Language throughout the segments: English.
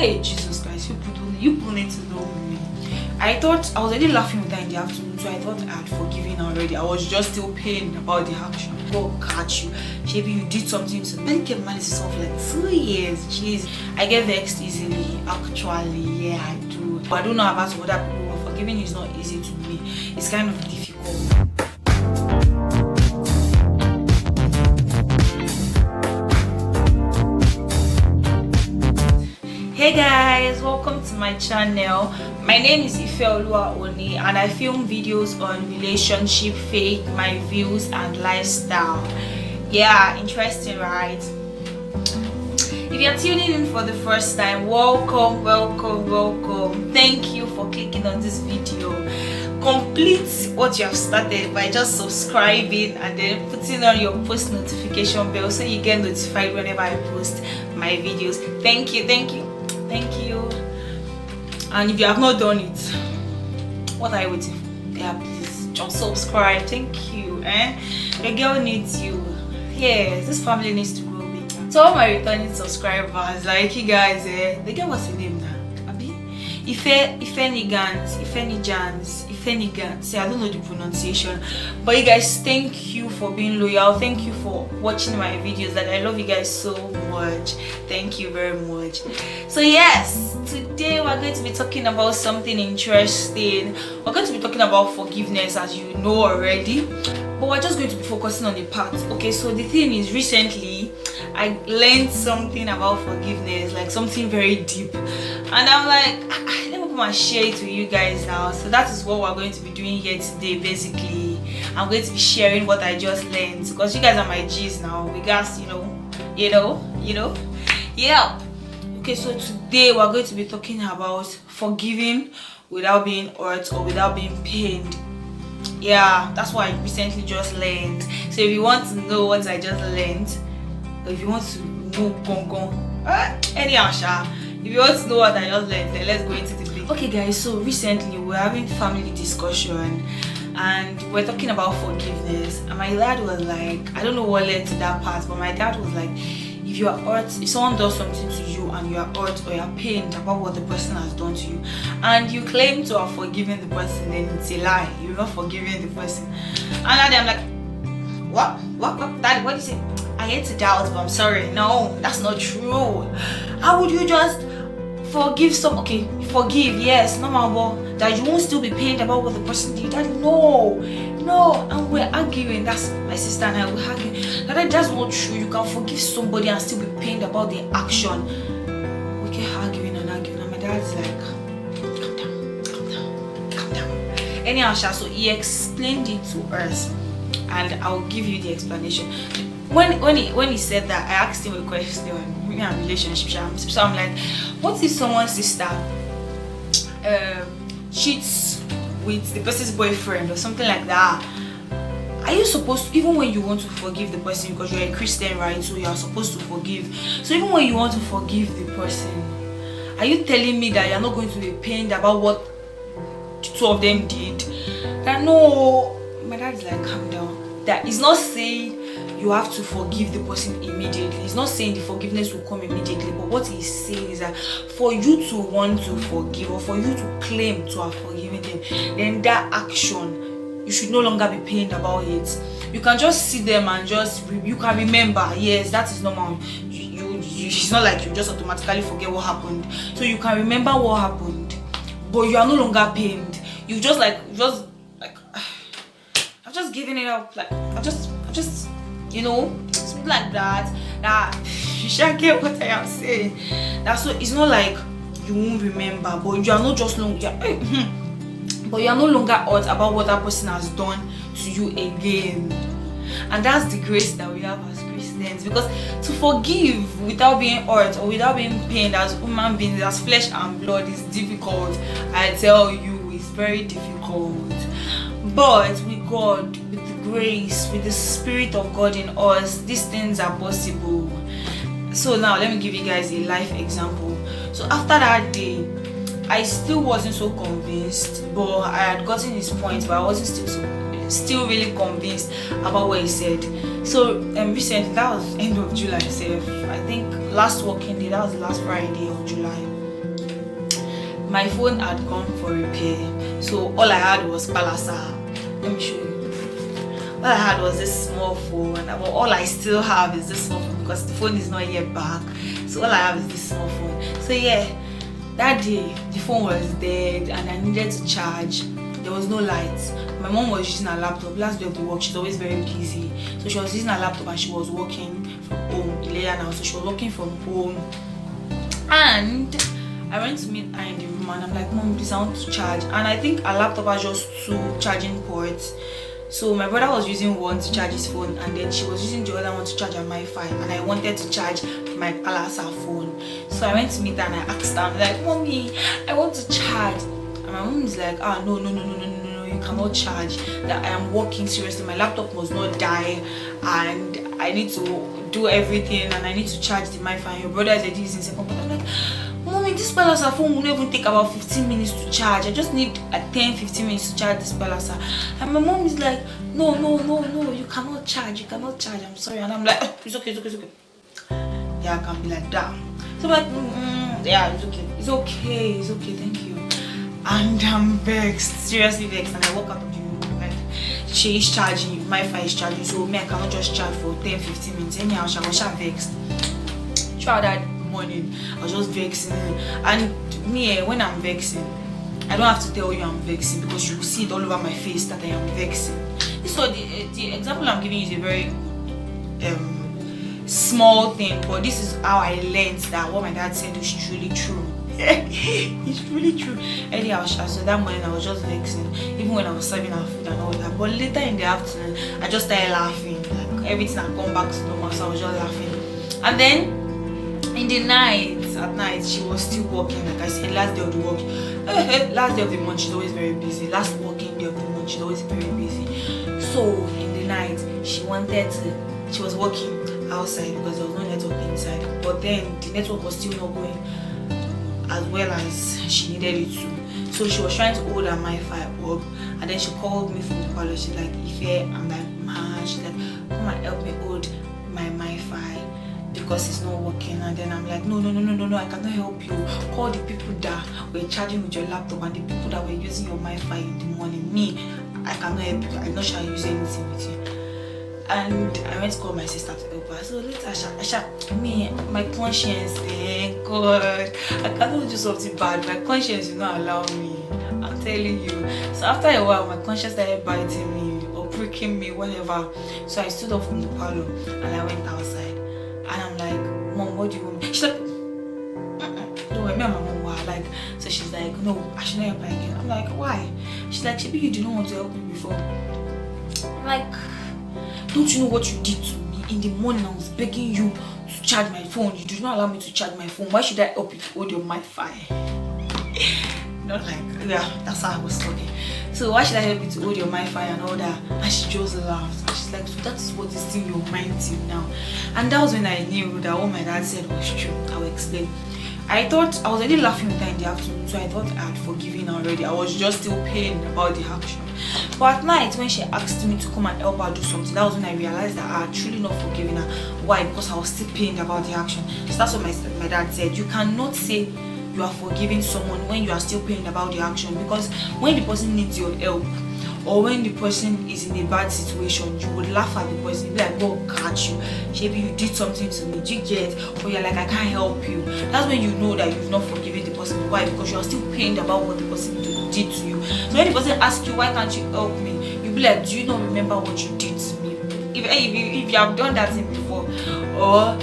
Hey, Jesus Christ, you people need to know me. I thought I was already laughing with her in the afternoon, so I thought I had forgiven her already. I was just still pained about the action. God catch you. Maybe you did something to me. Kept malice for like 2 years. Jeez, I get vexed easily. Actually, yeah, I do. But I don't know about other people. Forgiving is not easy to me. It's kind of difficult. Hey guys, welcome to my channel. My name is Ifeoluwa Oni and I film videos on relationship, faith, my views and lifestyle. Yeah, interesting, right? If you're tuning in for the first time, welcome. Thank you for clicking on this video. Complete what you have started by just subscribing and then putting on your post notification bell so you get notified whenever I post my videos. Thank you. And if you have not done it, what are you waiting for? Yeah, please just subscribe. Thank you. Your girl needs you. Yes, this family needs to grow big. So all my returning subscribers, like you guys, they get what's the name now? ɪfɛɪnɪģ. See, I don't know the pronunciation, but you guys, thank you for being loyal. Thank you for watching my videos. Like, I love you guys so much. Thank you very much. So yes, today we're going to be talking about something interesting. We're going to be talking about forgiveness, as you know already, but we're just going to be focusing on the part. Okay, so the thing is, recently I learned something about forgiveness, like something very deep, and I'm like, let me come and share it with you guys now. So that is what we're going to be doing here today. Basically, I'm going to be sharing what I just learned, because you guys are my G's now. We guys, you know, yeah. Okay, so today we're going to be talking about forgiving without being hurt or without being pained. Yeah, that's what I recently just learned. So if you want to know what I just learned, or if you want to know anyhow, if you want to know what I just learned, then let's go into the video. Okay guys, so recently we're having family discussion and we're talking about forgiveness, and my dad was like, I don't know what led to that part, but my dad was like, if you are hurt, if someone does something to you and you are hurt or you are pained about what the person has done to you, and you claim to have forgiven the person, then it's a lie. You're not forgiving the person. And I'm like, what? Dad, what is it? I hate to doubt, but I'm sorry. No, that's not true. How would you just forgive some? Okay, forgive, yes, normal, but that you won't still be pained about what the person did. That no, and we're arguing. That's my sister and I. We're arguing. That's not true. You can forgive somebody and still be pained about the action. We keep arguing, and my dad's like, calm down. Anyhow, so he explained it to us, and I'll give you the explanation. When he said that, I asked him a question, me and relationship. So I'm like, what if someone's sister cheats with the person's boyfriend or something like that? Are you supposed to, even when you want to forgive the person, because you're a Christian, right? So you are supposed to forgive. So even when you want to forgive the person, are you telling me that you're not going to be pained about what the two of them did? That no, my dad's like, calm down. That is not saying you have to forgive the person immediately. He's not saying the forgiveness will come immediately, but what he's saying is that for you to want to forgive, or for you to claim to have forgiven them, then that action, you should no longer be pained about it. You can just see them and you can remember. Yes, that is normal. It's not like you just automatically forget what happened. So you can remember what happened, but you are no longer pained. I'm just giving it up. Like I'm just something like that. That you shall get what I am saying. That's so it's not like you won't remember, but you are not just but you are no longer hurt about what that person has done to you again. And that's the grace that we have as Christians, because to forgive without being hurt or without being pained as human beings, as flesh and blood, is difficult. I tell you, it's very difficult. But with God, with the grace, with the Spirit of God in us, these things are possible. So now let me give you guys a life example. So after that day, I still wasn't so convinced, but I had gotten his point, but I wasn't still really convinced about what he said. So recently, that was end of July, I think last working day, that was the last Friday of July. my phone had gone for repair, so all I had was palasa. Let me show you. All I had was this small phone, but all I still have is this small phone because the phone is not yet back. So all I have is this small phone. So yeah, that day the phone was dead and I needed to charge. There was no lights. My mom was using her laptop. Last day of the work, she's always very busy. So she was using her laptop and she was working from home. Later now, so she was working from home. And I went to meet her in the room and I'm like, Mom, please, I want to charge. And I think her laptop has just 2 charging ports. So my brother was using one to charge his phone and then she was using the other one to charge her Wi-Fi, and I wanted to charge my palasa phone. So I went to meet her and I asked her, I'm like, Mommy, I want to charge. And my mom is like, no, you cannot charge. That I am working seriously. My laptop must not die and I need to do everything and I need to charge the Wi-Fi. Your brother is already using second. I'm like, Mommy, this palasa phone will not even take about 15 minutes to charge. I just need 10-15 minutes to charge this palasa. And my mom is like, no, you cannot charge. I'm sorry. And I'm like, it's okay. Yeah, I can be like that. So I'm like, yeah, it's okay, thank you. And I'm vexed, seriously vexed. And I walk out of the room, like, she is charging, my Wi-Fi is charging, so me, I cannot just charge for 10-15 minutes. Anyhow, I was vexed. Throughout that morning, I was just vexing. And me, when I'm vexing, I don't have to tell you I'm vexing because you will see it all over my face that I am vexing. So the example I'm giving you is a very small thing, but this is how I learned that what my dad said is truly true. It's really true. Anyhow, so that morning I was just vexing, even when I was serving our food and all that. But later in the afternoon, I just started laughing. Like everything had gone back to normal, so I was just laughing. And then in the night, at night, she was still working. Like I said, last day of the work, last day of the month, she's always very busy. Last working day of the month, she's always very busy. So in the night, she was working outside because there was no network inside. But then the network was still not going as well as she needed it to. So she was trying to hold her Wi-Fi up, and then she called me from the parlor. She's like, Ife, I'm like, man. She's like, come and help me hold my Wi-Fi because it's not working. And then I'm like, no, I cannot help you. Call the people that were charging with your laptop and the people that were using your Wi-Fi in the morning. Me, I cannot help you. I'm not sure I use anything with you. And I went to call my sister to help her. So later, my conscience, thank God, I cannot do something bad. My conscience will not allow me. I'm telling you. So after a while, my conscience started biting me or pricking me, whatever. So I stood up from the parlor and I went outside. And I'm like, Mom, what do you want me? She's like, no, me and my mom were like. So she's like, no, I shouldn't help her again. I'm like, why? She's like, Shebi, you didn't want to help me before. I'm like, don't you know what you did to me? In the morning, I was begging you to charge my phone. You did not allow me to charge my phone. Why should I help you to hold your Wi-Fi? Not like, yeah, that's how I was talking. So why should I help you to hold your Wi-Fi and all that? And she just laughed. And she's like, so that is what is in your mind till now. And that was when I knew that what my dad said was true. I will explain. I thought I was already laughing with her in the afternoon, so I thought I had forgiven her already. I was just still pained about the action. But at night, when she asked me to come and help her do something, that was when I realized that I had truly not forgiven her. Why? Because I was still pained about the action. So that's what my dad said. You cannot say you are forgiving someone when you are still pained about the action, because when the person needs your help or when the person is in a bad situation, you would laugh at the person, be like, God catch you, maybe you did something to me, do you get? Or you're like, I can't help you. That's when you know that you've not forgiven the person. Why? Because you are still pained about what the person did to you. So when the person asks you, why can't you help me, you'll be like, do you not remember what you did to me? If you have done that thing before, or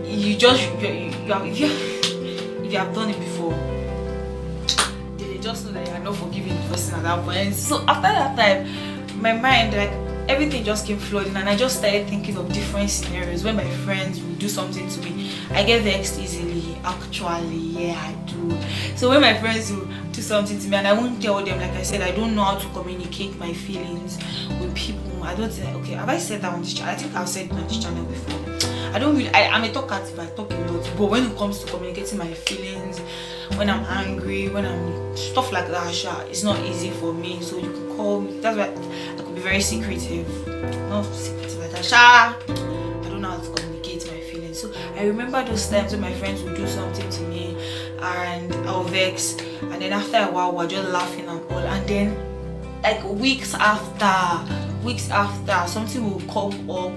you just if you have done it before, just know that you are not forgiving the person at that point. So after that time, my mind, like, everything just came flooding, and I just started thinking of different scenarios when my friends will do something to me. I get vexed easily, actually, yeah, I do. So when my friends will do something to me and I won't tell them, like I said, I don't know how to communicate my feelings with people. I don't think, okay, have I said that on this channel? I think I've said it on this channel before. I'm a talkative, I talk a lot, but when it comes to communicating my feelings, when I'm angry, when I'm stuff like that, it's not easy for me. So you can call me. That's why I could be very secretive. Not secretive like that. I don't know how to communicate my feelings. So I remember those times when my friends would do something to me and I'll vex, and then after a while we're just laughing and all, and then like weeks after something will come up,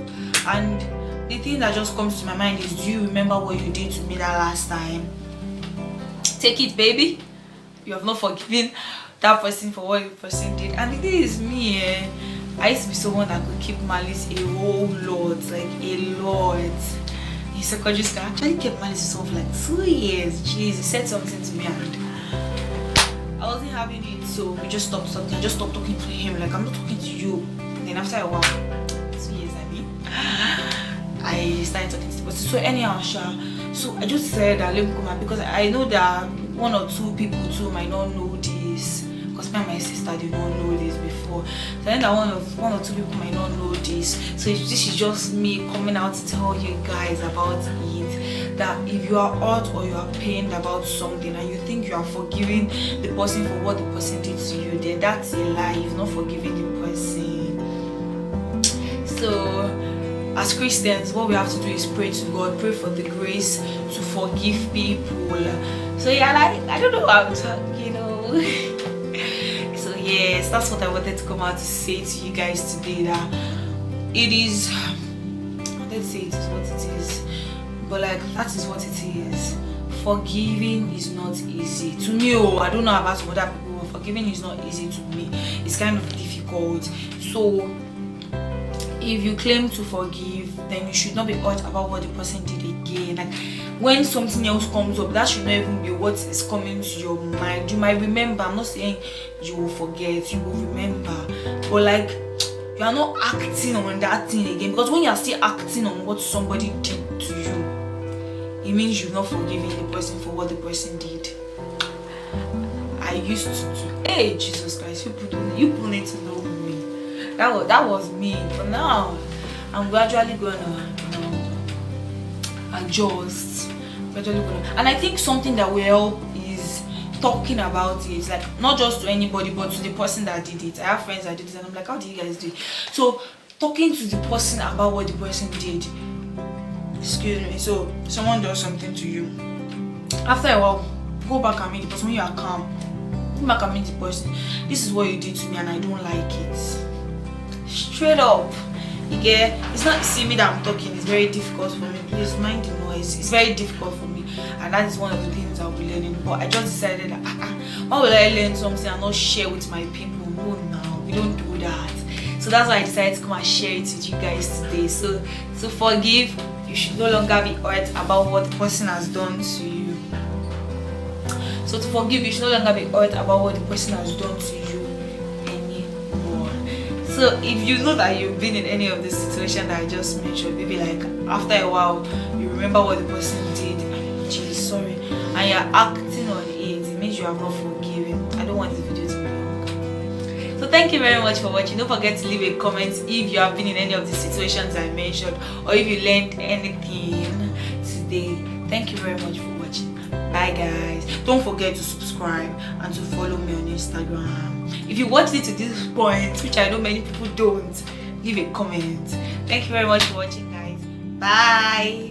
and the thing that just comes to my mind is, do you remember what you did to me that last time? Take it, baby. You have not forgiven that person for what the person did. And the thing is, me, I used to be someone that could keep malice a whole lot, like a lot. In secondary school, I actually kept malice for like 2 years. Jeez, he said something to me and I wasn't having it, so we just stopped talking. I just stopped talking to him, like, I'm not talking to you. And then after a while, 2 years, I started talking to the person. So anyhow, so I just said that let me come out, because I know that 1 or 2 people too might not know this, because me and my sister did not know this before. So then that one or two people might not know this. So this is just me coming out to tell you guys about it, that if you are hurt or you are pained about something and you think you are forgiving the person for what the person did to you, then that's a lie. You've not forgiven the person. So as Christians, what we have to do is pray to God, pray for the grace to forgive people. So yeah, like, I don't know how to talk, you know. So yes, that's what I wanted to come out to say to you guys today, that it is, let's say it is what it is, but like, that is what it is. Forgiving is not easy to me. I don't know about some other people, but forgiving is not easy to me. It's kind of difficult. So if you claim to forgive, then you should not be hurt about what the person did again. Like, when something else comes up, that should not even be what is coming to your mind. You might remember. I'm not saying you will forget, you will remember, but like, you are not acting on that thing again, because when you are still acting on what somebody did to you, it means you've not forgiven the person for what the person did. I used to do, hey Jesus Christ, you people need to know me. That was me. But now I'm gradually going to adjust. And I think something that will help is talking about it, like not just to anybody but to the person that did it. I have friends that did it and I'm like, how did you guys do it? So talking to the person about what the person did. Excuse me. So someone does something to you, after a while go back and meet the person. When you are calm, go back and meet the person. This is what you did to me and I don't like it. Straight up. You get, it's not, see me that I'm talking, it's very difficult for me. Please mind the noise. It's very difficult for me, and that is one of the things I'll be learning. But I just decided that why will I learn something and not share with my people? No, now we don't do that. So that's why I decided to come and share it with you guys today. So to forgive, you should no longer be hurt about what the person has done to you. So to forgive, you should no longer be hurt about what the person has done to you. So if you know that you've been in any of the situation that I just mentioned, maybe like after a while you remember what the person did, geez, sorry, and you're acting on it, it means you have not forgiven. I don't want this video to be long. So thank you very much for watching. Don't forget to leave a comment if you have been in any of the situations I mentioned, or if you learned anything today. Thank you very much for watching. Bye guys. Don't forget to subscribe and to follow me on Instagram. If you watched it to this point, which I know many people don't, leave a comment. Thank you very much for watching guys. Bye.